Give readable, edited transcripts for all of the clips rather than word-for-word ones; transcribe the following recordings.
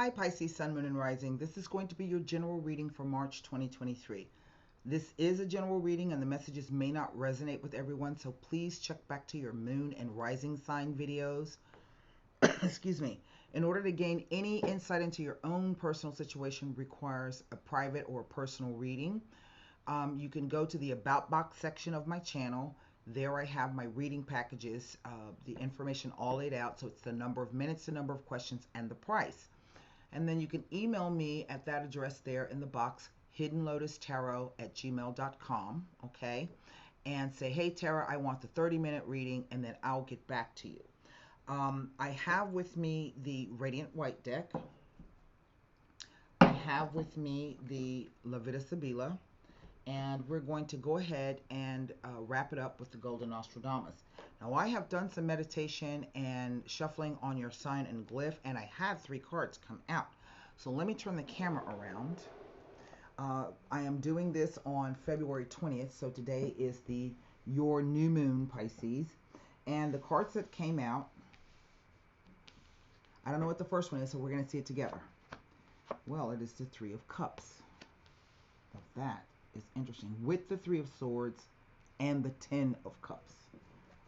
Hi Pisces, Sun, Moon, and Rising. This is going to be your general reading for March 2023. This is a general reading and the messages may not resonate with everyone, so please check back to your Moon and Rising sign videos. Excuse me. In order to gain any insight into your own personal situation requires a private or personal reading. You can go to the About Box section of my channel. There I have my reading packages, the information all laid out. So it's the number of minutes, the number of questions, and the price. And then you can email me at that address there in the box, hiddenlotustarot@gmail.com, okay? And say, hey, Tara, I want the 30-minute reading, and then I'll get back to you. I have with me the Radiant White deck. I have with me the Levita Sibila, and we're going to go ahead and wrap it up with the Golden Nostradamus. Now, I have done some meditation and shuffling on your sign and glyph, and I had 3 cards come out. So let me turn the camera around. I am doing this on February 20th, so today is your new moon, Pisces. And the cards that came out, I don't know what the first one is, so we're going to see it together. Well, it is the 3 of Cups. Now that is interesting, with the 3 of Swords and the 10 of Cups.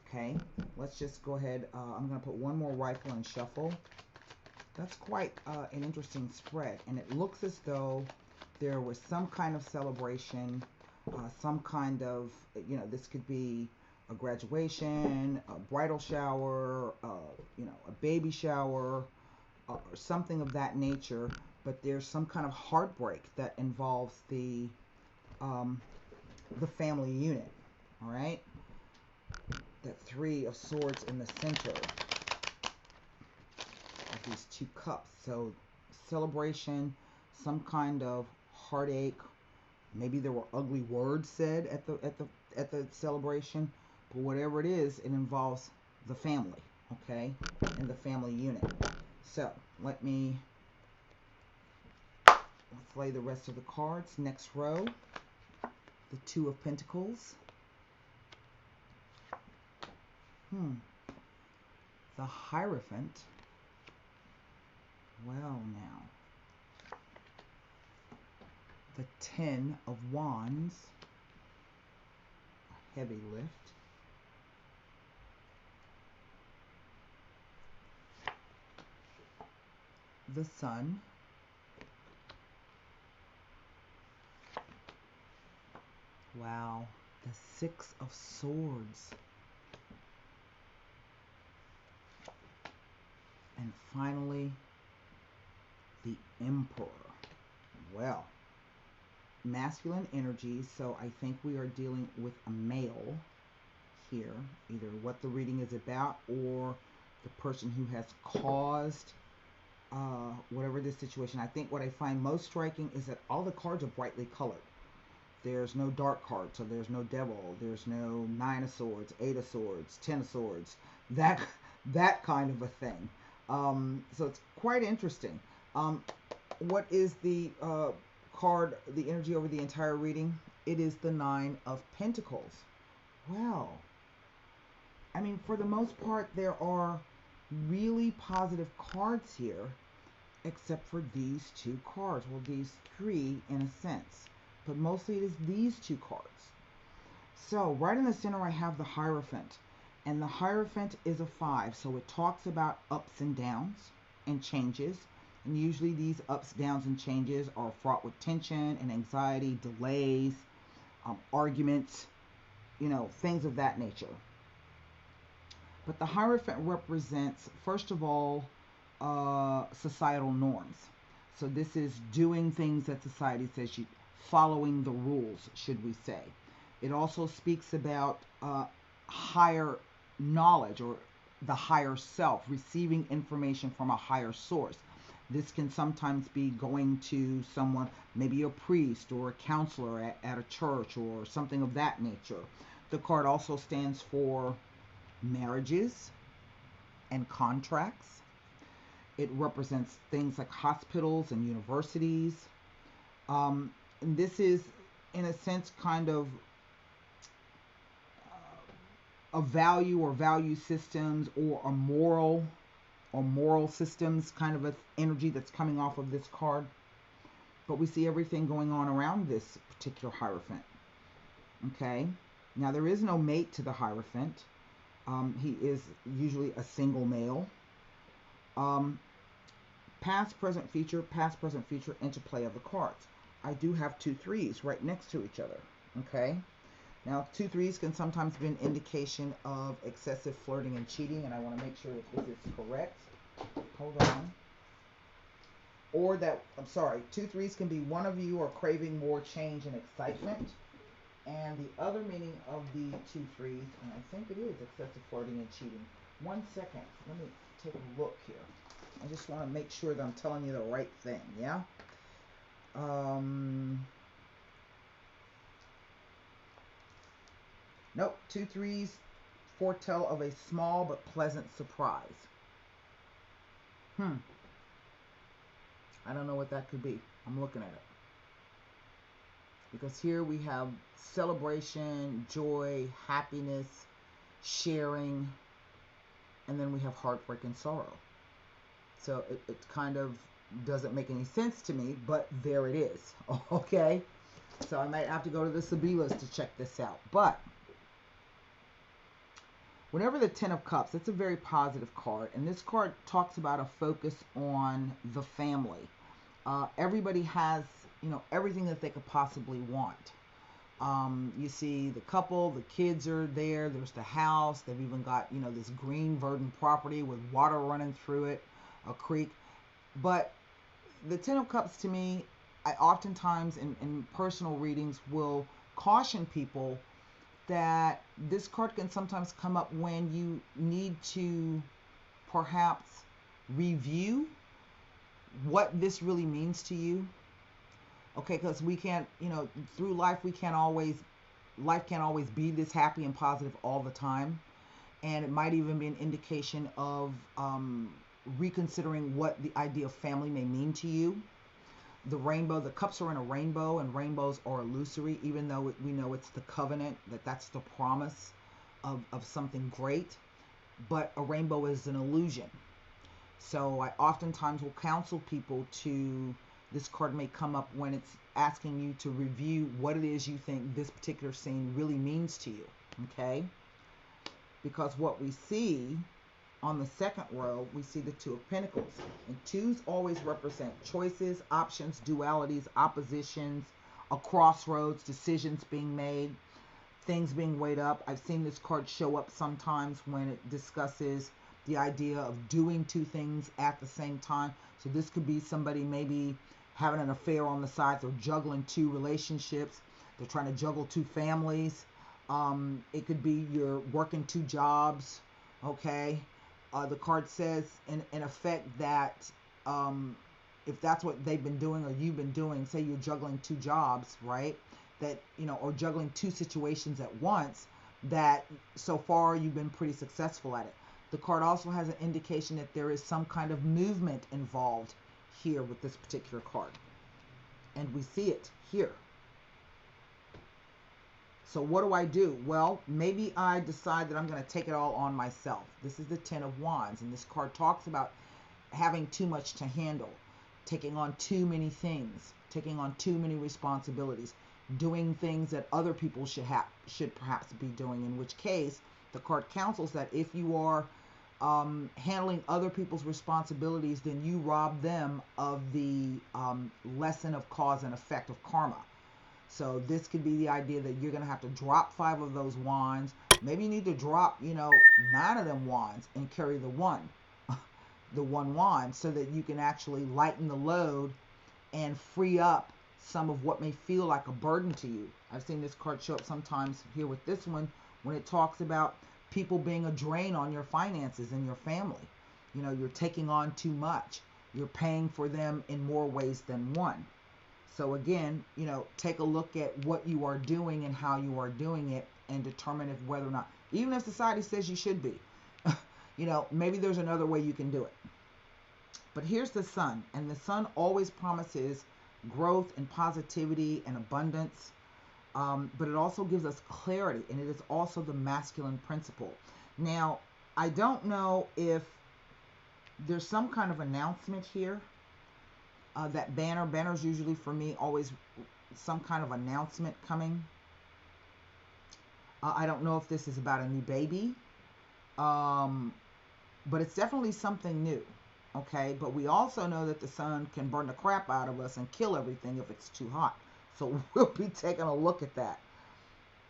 Okay, let's just go ahead. I'm going to put one more rifle and shuffle. That's quite an interesting spread, and it looks as though there was some kind of celebration, some kind of, this could be a graduation, a bridal shower, a baby shower, or something of that nature, but there's some kind of heartbreak that involves the family unit, all right? That 3 of Swords in the center of these 2 cups. So celebration, some kind of heartache. Maybe there were ugly words said at the celebration, but whatever it is, it involves the family, okay, and the family unit. So let's lay the rest of the cards. Next row, the 2 of Pentacles. The Hierophant. Well, now. The 10 of Wands. A heavy lift. The Sun. Wow. The 6 of Swords. And finally, the Emperor. Well, masculine energy, so I think we are dealing with a male here, either what the reading is about or the person who has caused whatever this situation. I think what I find most striking is that all the cards are brightly colored. There's no dark card, so there's no devil, there's no 9 of Swords, 8 of Swords, 10 of Swords, that kind of a thing. So it's quite interesting. What is the card, the energy over the entire reading? It is the 9 of Pentacles. Well, I mean, for the most part, there are really positive cards here, except for these 2 cards. Well, these 3 in a sense, but mostly it is these 2 cards. So right in the center, I have the Hierophant. And the Hierophant is a 5, so it talks about ups and downs and changes. And usually these ups, downs, and changes are fraught with tension and anxiety, delays, arguments, things of that nature. But the Hierophant represents, first of all, societal norms. So this is doing things that society says, following the rules, should we say. It also speaks about higher knowledge, or the higher self, receiving information from a higher source. This can sometimes be going to someone, maybe a priest or a counselor at a church or something of that nature. The card also stands for marriages and contracts. It represents things like hospitals and universities. And this is, in a sense, kind of a value or value systems or a moral or moral systems kind of a energy that's coming off of this card. But we see everything going on around this particular Hierophant. Okay, now there is no mate to the Hierophant. He is usually a single male. Um, past, present, future, interplay of the cards. I do have 2 3s right next to each other. Okay, now 2 3s can sometimes be an indication of excessive flirting and cheating, and I want to make sure that this is correct. Hold on. Or that, I'm sorry, 2 3s can be one of you are craving more change and excitement. And the other meaning of the 2 3s, and I think it is excessive flirting and cheating. 1 second. Let me take a look here. I just want to make sure that I'm telling you the right thing, yeah? Nope. 2 3s foretell of a small but pleasant surprise. I don't know what that could be. I'm looking at it. Because here we have celebration, joy, happiness, sharing, and then we have heartbreak and sorrow. So it kind of doesn't make any sense to me, but there it is. Okay? So I might have to go to the Sibilas to check this out. But whenever the Ten of Cups, it's a very positive card. And this card talks about a focus on the family. Everybody has, everything that they could possibly want. You see the couple, the kids are there, there's the house, they've even got, this green verdant property with water running through it, a creek. But the Ten of Cups, to me, I oftentimes in personal readings will caution people that this card can sometimes come up when you need to perhaps review what this really means to you. Okay, because we can't, through life life can't always be this happy and positive all the time. And it might even be an indication of reconsidering what the idea of family may mean to you. The rainbow, the cups are in a rainbow, and rainbows are illusory, even though we know it's the covenant, that's the promise of something great. But a rainbow is an illusion. So I oftentimes will counsel people to, this card may come up when it's asking you to review what it is you think this particular scene really means to you, okay? Because what we see on the second row, we see the Two of Pentacles. And 2s always represent choices, options, dualities, oppositions, a crossroads, decisions being made, things being weighed up. I've seen this card show up sometimes when it discusses the idea of doing 2 things at the same time. So this could be somebody maybe having an affair on the side. They're juggling 2 relationships. They're trying to juggle 2 families. It could be you're working 2 jobs. Okay. The card says in effect that if that's what they've been doing or you've been doing, say you're juggling 2 jobs, right? That, or juggling 2 situations at once, that so far you've been pretty successful at it. The card also has an indication that there is some kind of movement involved here with this particular card. And we see it here. So what do I do? Well, maybe I decide that I'm going to take it all on myself. This is the Ten of Wands, and this card talks about having too much to handle, taking on too many things, taking on too many responsibilities, doing things that other people should perhaps be doing, in which case the card counsels that if you are handling other people's responsibilities, then you rob them of the lesson of cause and effect of karma. So this could be the idea that you're going to have to drop 5 of those wands. Maybe you need to drop, 9 of them wands and carry the one wand, so that you can actually lighten the load and free up some of what may feel like a burden to you. I've seen this card show up sometimes here with this one when it talks about people being a drain on your finances and your family. You're taking on too much. You're paying for them in more ways than one. So again, take a look at what you are doing and how you are doing it, and determine if whether or not, even if society says you should be, maybe there's another way you can do it. But here's the Sun, and the Sun always promises growth and positivity and abundance, but it also gives us clarity, and it is also the masculine principle. Now, I don't know if There's some kind of announcement here. That banners usually for me always some kind of announcement coming. I don't know if this is about a new baby, um, but it's definitely something new. Okay, but we also know that the sun can burn the crap out of us and kill everything if it's too hot. So we'll be taking a look at that,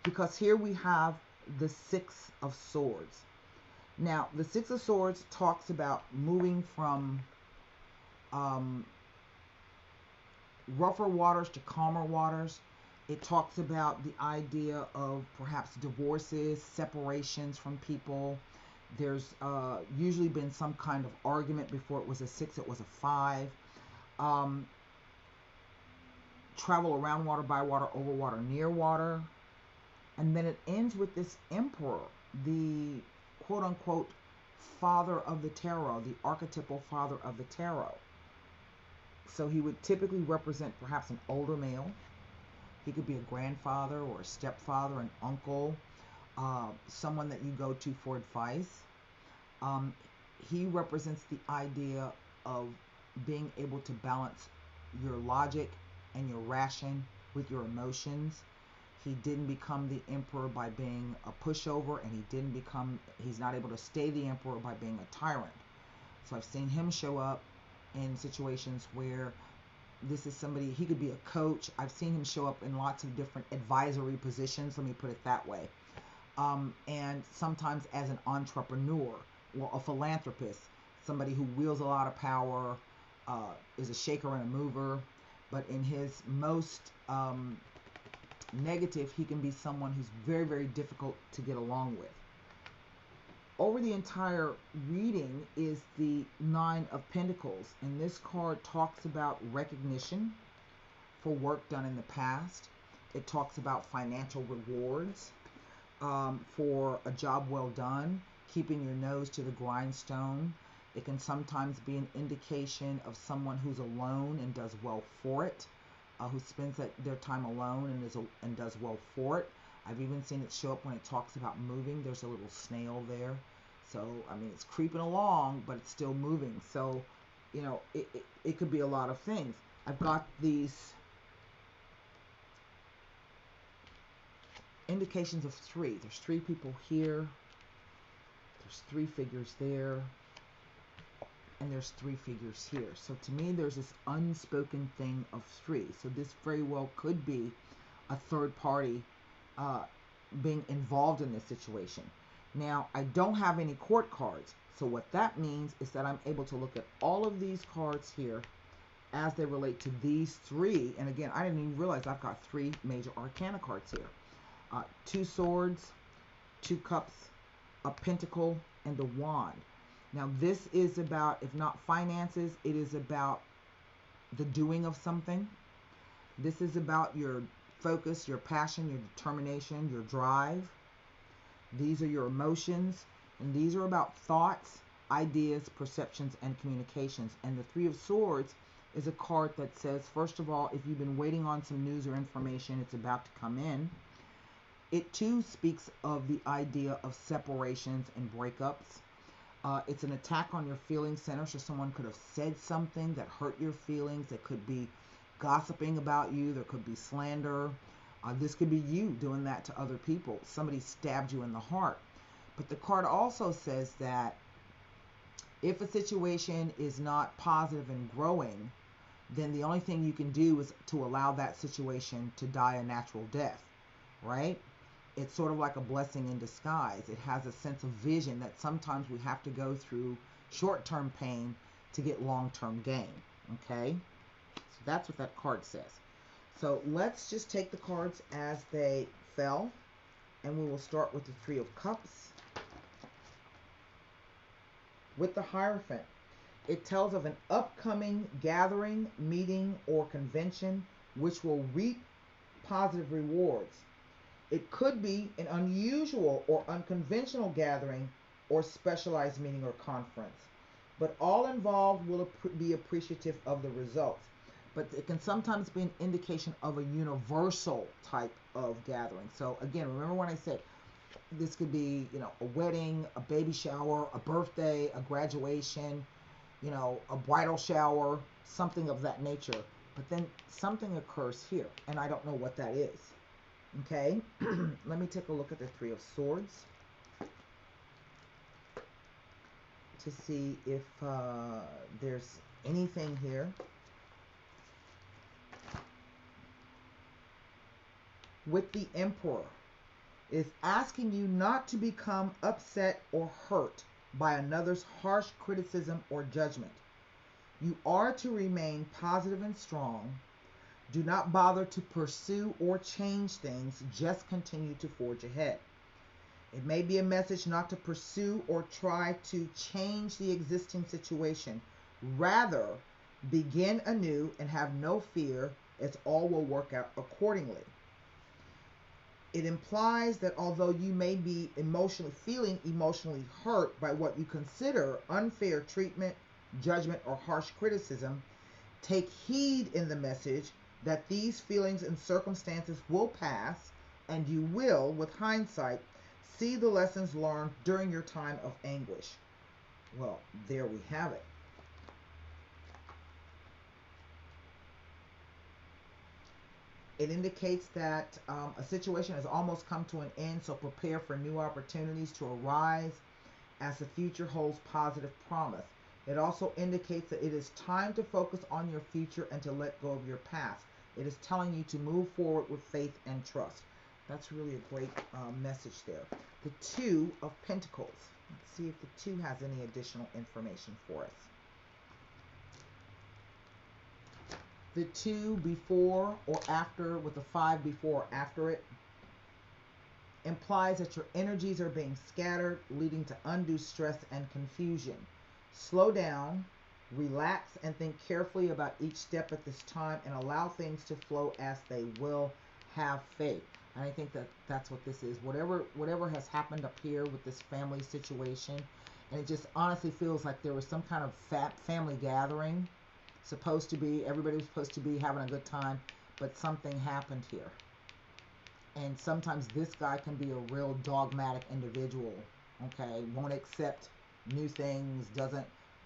because here we have the Six of Swords. Now, the Six of Swords talks about moving from um, rougher waters to calmer waters. It talks about the idea of perhaps divorces, separations from people. There's usually been some kind of argument. Before it was a 6, it was a 5. Um, travel around water, by water, over water, near water. And then it ends with this emperor, the quote unquote father of the tarot, the archetypal father of the tarot. So he would typically represent perhaps an older male. He could be a grandfather or a stepfather, an uncle, someone that you go to for advice. Um, he represents the idea of being able to balance your logic and your ration with your emotions. He didn't become the emperor by being a pushover, and he's not able to stay the emperor by being a tyrant. So I've seen him show up in situations where this is somebody, he could be a coach. I've seen him show up in lots of different advisory positions, let me put it that way. And sometimes as an entrepreneur or a philanthropist, somebody who wields a lot of power, is a shaker and a mover. But in his most negative, he can be someone who's very, very difficult to get along with. Over the entire reading is the Nine of Pentacles, and this card talks about recognition for work done in the past. It talks about financial rewards for a job well done, keeping your nose to the grindstone. It can sometimes be an indication of someone who's alone and does well for it, who spends their time alone and does well for it. I've even seen it show up when it talks about moving. There's a little snail there. So, I mean, it's creeping along, but it's still moving. So, you know, it could be a lot of things. I've got these indications of 3. There's 3 people here. There's 3 figures there. And there's 3 figures here. So to me, there's this unspoken thing of 3. So this very well could be a third party being involved in this situation. Now, I don't have any court cards. So what that means is that I'm able to look at all of these cards here as they relate to these 3. And again, I didn't even realize I've got 3 major arcana cards here. 2 swords, 2 cups, a pentacle, and a wand. Now, this is about, if not finances, it is about the doing of something. This is about your focus, your passion, your determination, your drive. These are your emotions, and these are about thoughts, ideas, perceptions, and communications. And the 3 of Swords is a card that says, first of all, if you've been waiting on some news or information, it's about to come in. It too speaks of the idea of separations and breakups. It's an attack on your feeling center. So someone could have said something that hurt your feelings. It could be gossiping about you. There could be slander. This could be you doing that to other people. Somebody stabbed you in the heart. But the card also says that if a situation is not positive and growing, then the only thing you can do is to allow that situation to die a natural death, right? It's sort of like a blessing in disguise. It has a sense of vision that sometimes we have to go through short-term pain to get long-term gain, okay? So that's what that card says. So let's just take the cards as they fell, and we will start with the 3 of Cups. With the Hierophant, it tells of an upcoming gathering, meeting, or convention which will reap positive rewards. It could be an unusual or unconventional gathering or specialized meeting or conference, but all involved will be appreciative of the results. But it can sometimes be an indication of a universal type of gathering. So again, remember when I said this could be, you know, a wedding, a baby shower, a birthday, a graduation. you know, a bridal shower, something of that nature. But then something occurs here, and I don't know what that is. Okay, let me take a look at the Three of Swords to see if there's anything here. With the Emperor, is asking you not to become upset or hurt by another's harsh criticism or judgment. You are to remain positive and strong. Do not bother to pursue or change things, just continue to forge ahead. It may be a message not to pursue or try to change the existing situation. Rather, begin anew and have no fear, as all will work out accordingly. It implies that although you may be feeling emotionally hurt by what you consider unfair treatment, judgment, or harsh criticism, take heed in the message that these feelings and circumstances will pass, and you will, with hindsight, see the lessons learned during your time of anguish. Well, there we have it. It indicates that a situation has almost come to an end, so prepare for new opportunities to arise as the future holds positive promise. It also indicates that it is time to focus on your future and to let go of your past. It is telling you to move forward with faith and trust. That's really a great message there. The Two of Pentacles. Let's see if the Two has any additional information for us. The Two before or after with the Five before or after it implies that your energies are being scattered, leading to undue stress and confusion. Slow down, relax, and think carefully about each step at this time and allow things to flow as they will. Have faith. And I think that that's what this is. Whatever has happened up here with this family situation, and it just honestly feels like there was some kind of family gathering. Everybody was supposed to be having a good time, but something happened here. And sometimes this guy can be a real dogmatic individual, okay? Won't accept new things,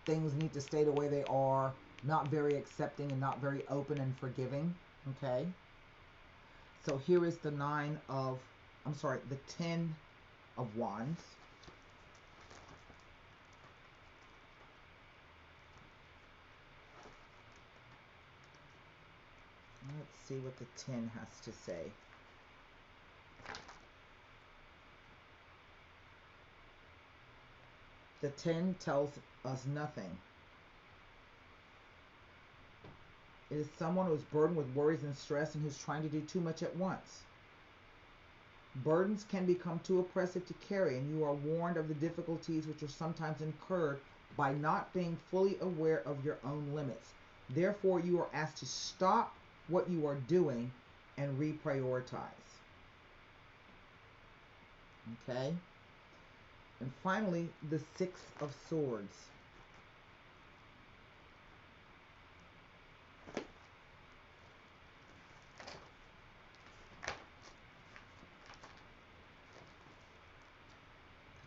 things need to stay the way they are, not very accepting and not very open and forgiving, okay? So here is the the 10 of Wands. Let's see what the 10 has to say. The 10 tells us nothing. It is someone who is burdened with worries and stress and who's trying to do too much at once. Burdens can become too oppressive to carry, and you are warned of the difficulties which are sometimes incurred by not being fully aware of your own limits. Therefore, you are asked to stop what you are doing and reprioritize. Okay? And finally, the Six of Swords.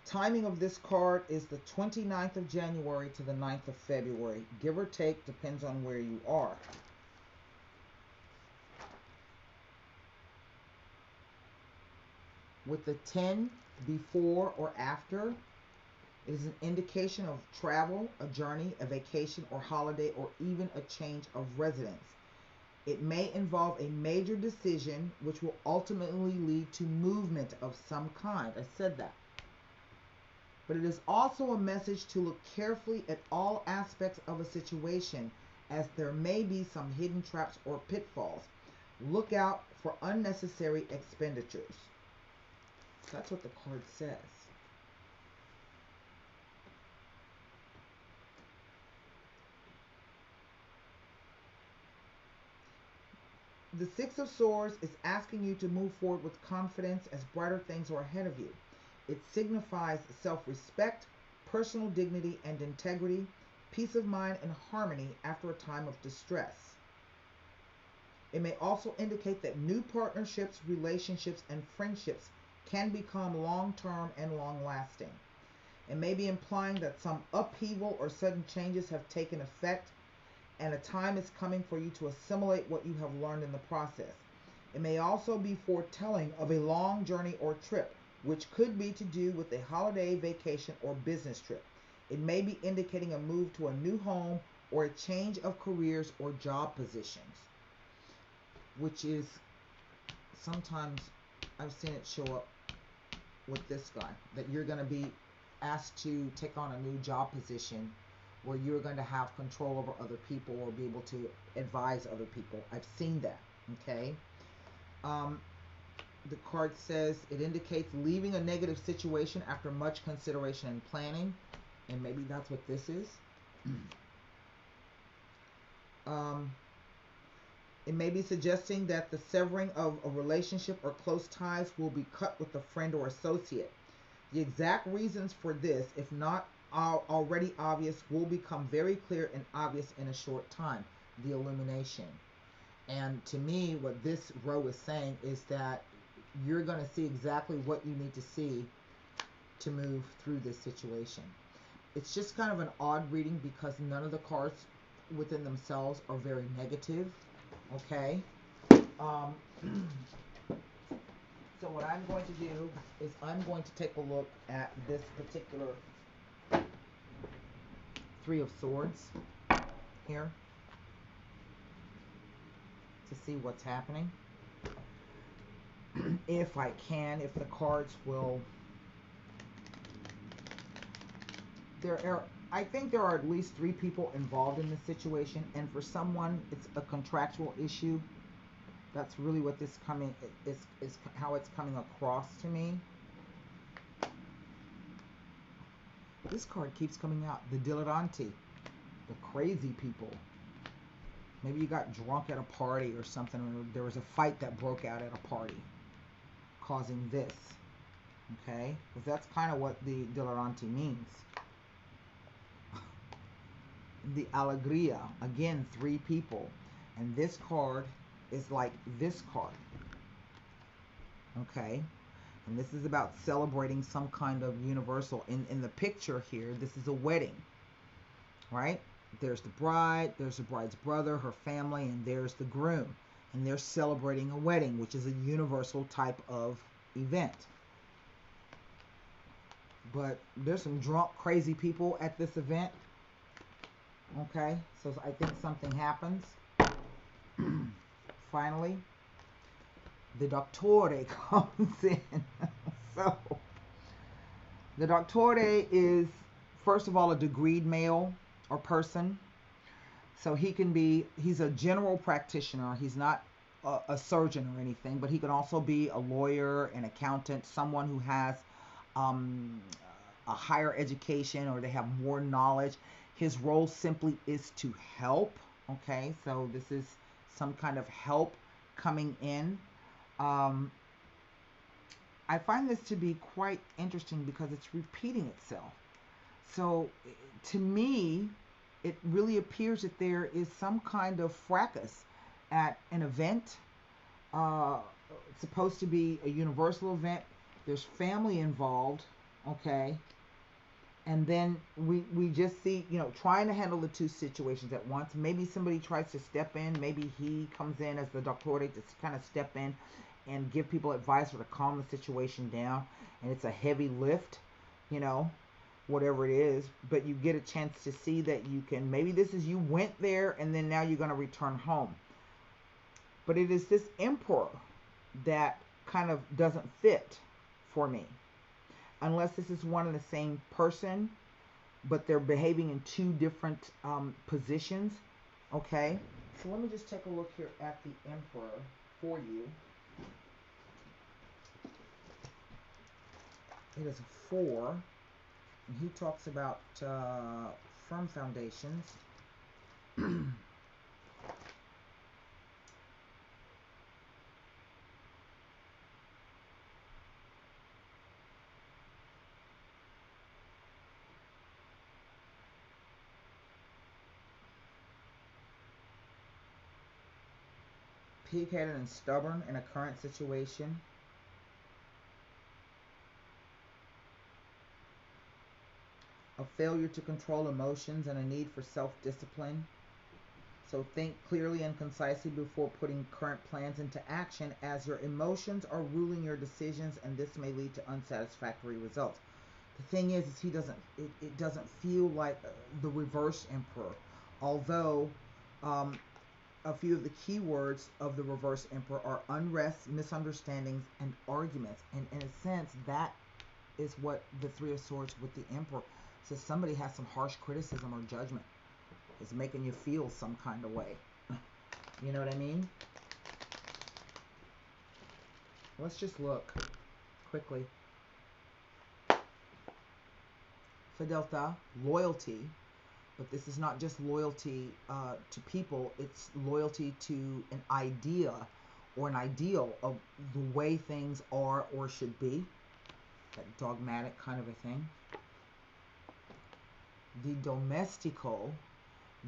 Timing of this card is the 29th of January to the 9th of February. Give or take, depends on where you are. With the 10 before or after, it is an indication of travel, a journey, a vacation or holiday, or even a change of residence. It may involve a major decision which will ultimately lead to movement of some kind. I said that. But it is also a message to look carefully at all aspects of a situation, as there may be some hidden traps or pitfalls. Look out for unnecessary expenditures. That's what the card says. The Six of Swords is asking you to move forward with confidence as brighter things are ahead of you. It signifies self-respect, personal dignity and integrity, peace of mind and harmony after a time of distress. It may also indicate that new partnerships, relationships, and friendships can become long-term and long-lasting. It may be implying that some upheaval or sudden changes have taken effect, and a time is coming for you to assimilate what you have learned in the process. It may also be foretelling of a long journey or trip, which could be to do with a holiday, vacation, or business trip. It may be indicating a move to a new home or a change of careers or job positions, which is sometimes I've seen it show up with this guy, that you're going to be asked to take on a new job position where you're going to have control over other people or be able to advise other people. I've seen that, okay? The card says it indicates leaving a negative situation after much consideration and planning, and maybe that's what this is. It may be suggesting that the severing of a relationship or close ties will be cut with a friend or associate. The exact reasons for this, if not already obvious, will become very clear and obvious in a short time. The illumination. And to me, what this row is saying is that you're going to see exactly what you need to see to move through this situation. It's just kind of an odd reading because none of the cards within themselves are very negative. Okay. So what I'm going to do is I'm going to take a look at this particular Three of Swords here to see what's happening. If I can, if the cards will. I think there are at least 3 people involved in this situation, and for someone it's a contractual issue. That's really what this is how it's coming across to me. This card keeps coming out, the dilettanti, the crazy people. Maybe you got drunk at a party or something, or there was a fight that broke out at a party causing this. Okay, because that's kind of what the dilettanti means. The Alegria, again, 3 people, and this card is like this card. Okay, and this is about celebrating some kind of universal. In the picture here, this is a wedding, right? There's the bride, there's the bride's brother, her family, and there's the groom, and they're celebrating a wedding, which is a universal type of event. But there's some drunk, crazy people at this event. Okay, so I think something happens. Finally, the Doctore comes in. So, the Doctore is, first of all, a degreed male or person. So he's a general practitioner. He's not a surgeon or anything, but he can also be a lawyer, an accountant, someone who has a higher education, or they have more knowledge. His role simply is to help. Okay, so this is some kind of help coming in. I find this to be quite interesting because it's repeating itself. So to me, it really appears that there is some kind of fracas at an event. It's supposed to be a universal event. There's family involved. Okay. And then we just see, trying to handle the 2 situations at once. Maybe somebody tries to step in. Maybe he comes in as the Doctor to kind of step in and give people advice or to calm the situation down. And it's a heavy lift, whatever it is. But you get a chance to see that you can, maybe this is you went there and then now you're going to return home. But it is this Emperor that kind of doesn't fit for me. Unless this is one and the same person, but they're behaving in 2 different positions. Okay, so let me just take a look here at the Emperor for you. It is a 4, and he talks about firm foundations. Pig-headed and stubborn in a current situation. a failure to control emotions, and a need for self-discipline. So think clearly and concisely before putting current plans into action, as your emotions are ruling your decisions, and this may lead to unsatisfactory results. The thing is it doesn't feel like the reverse emperor, although a few of the key words of the reverse emperor are unrest, misunderstandings, and arguments. And in a sense, that is what the Three of Swords with the Emperor says. Somebody has some harsh criticism or judgment. It's making you feel some kind of way. You know what I mean? Let's just look quickly. For Delta, loyalty. But this is not just loyalty to people. It's loyalty to an idea or an ideal of the way things are or should be. That dogmatic kind of a thing. The domestico,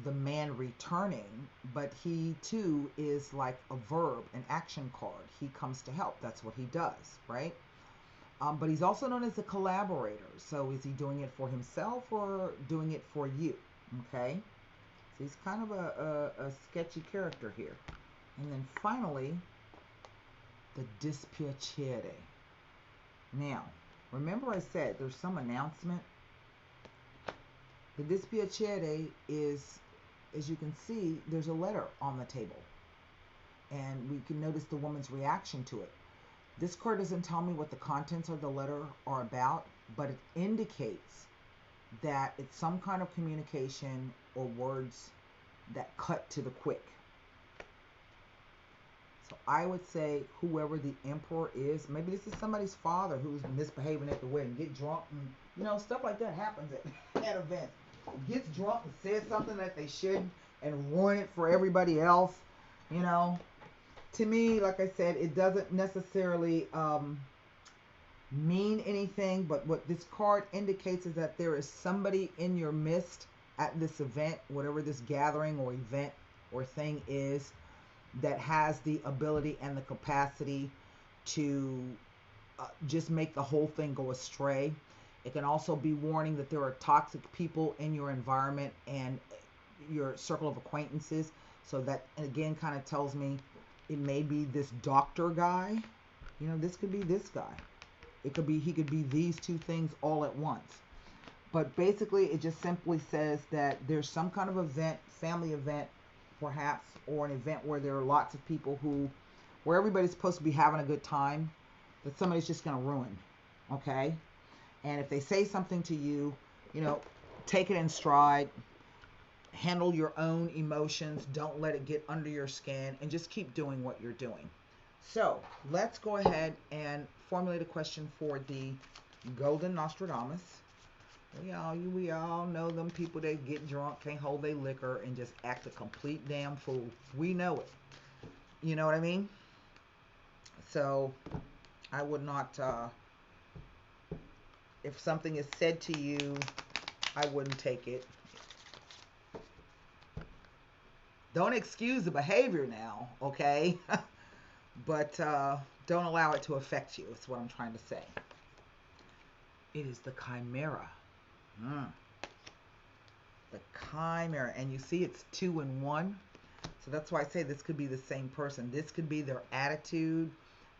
the man returning, but he too is like a verb, an action card. He comes to help. That's what he does, right? But he's also known as a collaborator. So is he doing it for himself or doing it for you? Okay? So he's kind of a sketchy character here. And then finally, the dispiacere. Now, remember I said there's some announcement. The dispiacere is, as you can see, there's a letter on the table. And we can notice the woman's reaction to it. This card doesn't tell me what the contents of the letter are about, but it indicates that it's some kind of communication or words that cut to the quick. So I would say whoever the emperor is, maybe this is somebody's father who's misbehaving at the wedding, get drunk, and you know, stuff like that happens at events. Gets drunk and says something that they shouldn't and ruin it for everybody else. You know, to me, like I said, it doesn't necessarily mean anything, but what this card indicates is that there is somebody in your midst at this event, whatever this gathering or event or thing is, that has the ability and the capacity to just make the whole thing go astray. It can also be warning that there are toxic people in your environment and your circle of acquaintances. So that, again, kind of tells me it may be this doctor guy. You know, this could be this guy. It could be, he could be these two things all at once. But basically, it just simply says that there's some kind of event, family event, perhaps, or an event where there are lots of people where everybody's supposed to be having a good time, that somebody's just going to ruin. Okay? And if they say something to you, you know, take it in stride. Handle your own emotions. Don't let it get under your skin. And just keep doing what you're doing. So, let's go ahead and formulate a question for the Golden Nostradamus. We all know them people that get drunk, can't hold their liquor, and just act a complete damn fool. We know it. You know what I mean? So, I would not... if something is said to you, I wouldn't take it. Don't excuse the behavior now, okay? But don't allow it to affect you. That's what I'm trying to say. It is the Chimera. The Chimera. And you see it's 2 and 1. So that's why I say this could be the same person. This could be their attitude.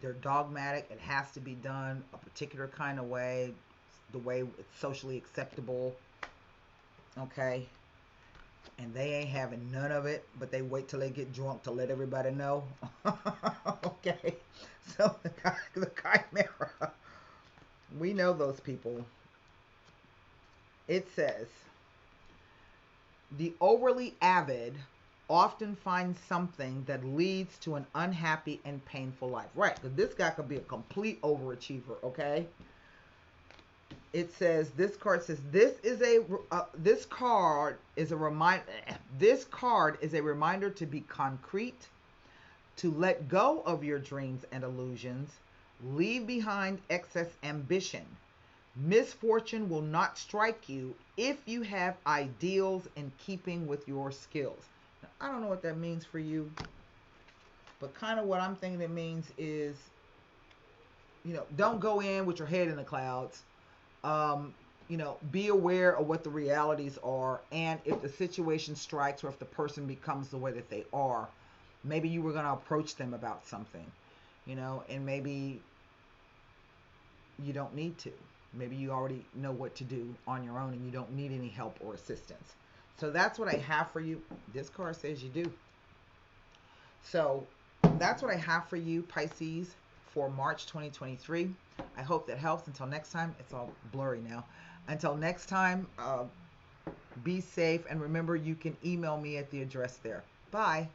They're dogmatic. It has to be done a particular kind of way. The way it's socially acceptable. Okay? And they ain't having none of it, but they wait till they get drunk to let everybody know. Okay? So the Chimera. We know those people. It says, the overly avid often finds something that leads to an unhappy and painful life. Right, because this guy could be a complete overachiever, okay? It says, this card says, this card is a reminder to be concrete, to let go of your dreams and illusions, leave behind excess ambition. Misfortune will not strike you if you have ideals in keeping with your skills. Now, I don't know what that means for you, but kind of what I'm thinking it means is, you know, don't go in with your head in the clouds. be aware of what the realities are. And if the situation strikes, or if the person becomes the way that they are, maybe you were going to approach them about something, and maybe you don't need to. Maybe you already know what to do on your own and you don't need any help or assistance. So that's what I have for you. This card says you do. So that's what I have for you, Pisces, for March 2023. I hope that helps. Until next time, it's all blurry now. Until next time, be safe. And remember, you can email me at the address there. Bye.